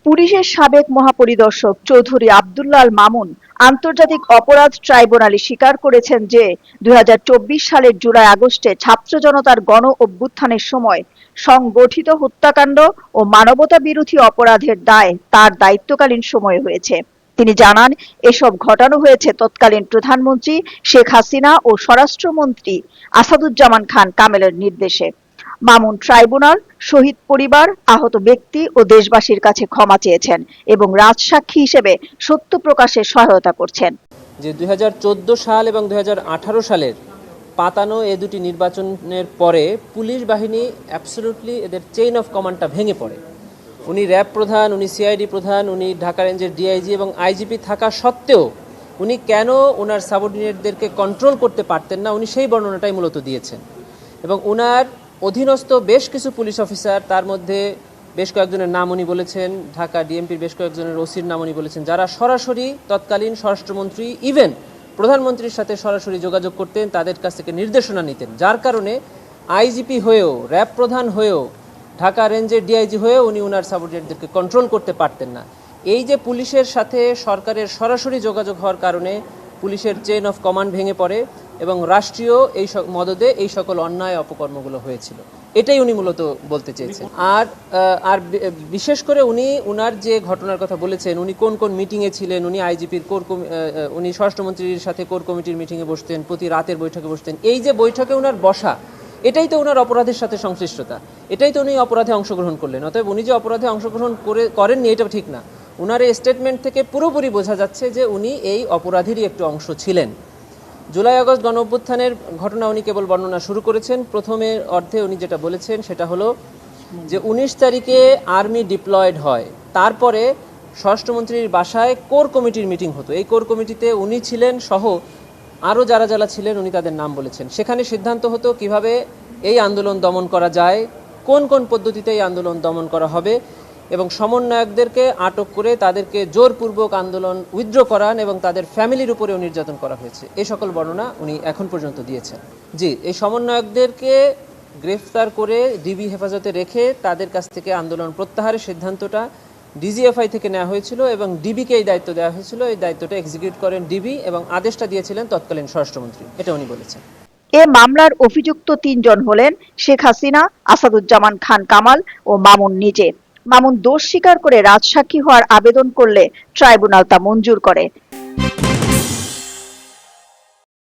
পুলিশের সাবেক মহাপরিদর্শক চৌধুরী আব্দুল্লাহ আল মামুন আন্তর্জাতিক অপরাধ ট্রাইব্যুনালে স্বীকার করেছেন যে ২০২৪ সালের জুলাই আগস্টে ছাত্র জনতার গণ অভ্যুত্থানের সময় সংগঠিত হত্যাকাণ্ড ও মানবতা বিরোধী অপরাধের দায় তার দায়িত্বকালীন সময়ে হয়েছে। তিনি জানান, এসব ঘটানো হয়েছে তৎকালীন প্রধানমন্ত্রী শেখ হাসিনা ও স্বরাষ্ট্রমন্ত্রী আসাদুজ্জামান খান কামালের নির্দেশে। মামুন ট্রাইব্যুনাল, শহীদ পরিবার, আহত ব্যক্তি ও দেশবাসীর কাছে ক্ষমা চেয়েছেন এবং রাজসাক্ষী হিসেবে সত্য প্রকাশে সহায়তা করছেন। যে ২০১৪ সাল এবং ২০১৮ সালের পাতানো এ দুটি নির্বাচনের পরে পুলিশ বাহিনী অ্যাবসলিউটলি এদের চেইন অফ কমান্ডটা ভেঙে পড়ে। উনি র্যাব প্রধান, উনি সিআইডি প্রধান, উনি ঢাকা রেঞ্জের ডিআইজি এবং আইজিপি থাকা সত্ত্বেও উনি কেন ওনার সাবঅর্ডিনেটদেরকে কন্ট্রোল করতে পারতেন না, উনি সেই বর্ণনাটাই মূলত দিয়েছেন। এবং ওনার অধীনস্থ বেশ কিছু পুলিশ অফিসার, তার মধ্যে বেশ কয়েকজনের নাম উনি বলেছেন, ঢাকা ডিএমপির বেশ কয়েকজনের ওসির নাম উনি বলেছেন, যারা সরাসরি তৎকালীন স্বরাষ্ট্রমন্ত্রী ইভেন প্রধানমন্ত্রীর সাথে সরাসরি যোগাযোগ করতেন, তাদের কাছ থেকে নির্দেশনা নিতেন, যার কারণে আইজিপি হয়েও, র্যাব প্রধান হয়েও, ঢাকা রেঞ্জের ডিআইজি হয়েও উনি ওনার সাবঅর্ডিনেটদেরকে কন্ট্রোল করতে পারতেন না। এই যে পুলিশের সাথে সরকারের সরাসরি যোগাযোগ হওয়ার কারণে পুলিশের চেইন অফ কমান্ড ভেঙে পড়ে এবং রাষ্ট্রীয় এই মদদে এই সকল অন্যায় অপকর্মগুলো হয়েছিল, এটাই উনি মূলত বলতে চেয়েছেন। আর বিশেষ করে উনি ওনার যে ঘটনার কথা বলেছেন, উনি কোন কোন মিটিংয়ে ছিলেন, উনি আইজিপির উনি স্বরাষ্ট্রমন্ত্রীর সাথে কোর কমিটির মিটিংয়ে বসতেন, প্রতি রাতের বৈঠকে বসতেন, এই যে বৈঠকে ওনার বসা, এটাই তো ওনার অপরাধের সাথে সংশ্লিষ্টতা, এটাই তো উনি অপরাধে অংশগ্রহণ করলেন। অতএব উনি যে অপরাধে অংশগ্রহণ করেননি এটা ঠিক না। ওনার এই স্টেটমেন্ট থেকে পুরোপুরি বোঝা যাচ্ছে যে উনি এই অপরাধেরই একটু অংশ ছিলেন। জুলাই আগস্ট গণ অভ্যুত্থানের ঘটনা উনি কেবল বর্ণনা শুরু করেছেন। প্রথমের অর্ধে উনি যেটা বলেছেন সেটা হলো যে ১৯ তারিখে আর্মি ডিপ্লয়েড হয়, তারপরে স্বরাষ্ট্রমন্ত্রীর বাসায় কোর কমিটির মিটিং হতো। এই কোর কমিটিতে উনি ছিলেন সহ আরও যারা যারা ছিলেন উনি তাদের নাম বলেছেন। সেখানে সিদ্ধান্ত হতো কিভাবে এই আন্দোলন দমন করা যায়, কোন কোন পদ্ধতিতে এই আন্দোলন দমন করা হবে, এবং সমন্বয়কদেরকে আটক করে তাদেরকে জোরপূর্বক আন্দোলন উইথড্র করান এবং তাদের ফ্যামিলির উপরেও নির্যাতন করা হয়েছে। এই সকল বর্ণনা উনি এখন পর্যন্ত দিয়েছেন। জি, এই সমন্বয়কদেরকে গ্রেফতার করে ডিবি হেফাজতে রেখে তাদের কাছ থেকে আন্দোলন প্রত্যাহারের সিদ্ধান্তটা ডিজিএফআই থেকে নেওয়া হয়েছিল এবং ডিবিকে এই দায়িত্ব দেওয়া হয়েছিল। এই দায়িত্বটা এক্সিকিউট করেন ডিবি এবং আদেশটা দিয়েছিলেন তৎকালীন স্বরাষ্ট্রমন্ত্রী, এটা উনি বলেছেন। এ মামলার অভিযুক্ত ৩ জন হলেন শেখ হাসিনা, আসাদুজ্জামান খান কামাল ও মামুন নিজে। মামুন দোষ স্বীকার করে রাজসাক্ষী হওয়ার আবেদন করলে ট্রাইব্যুনাল তা মঞ্জুর করে।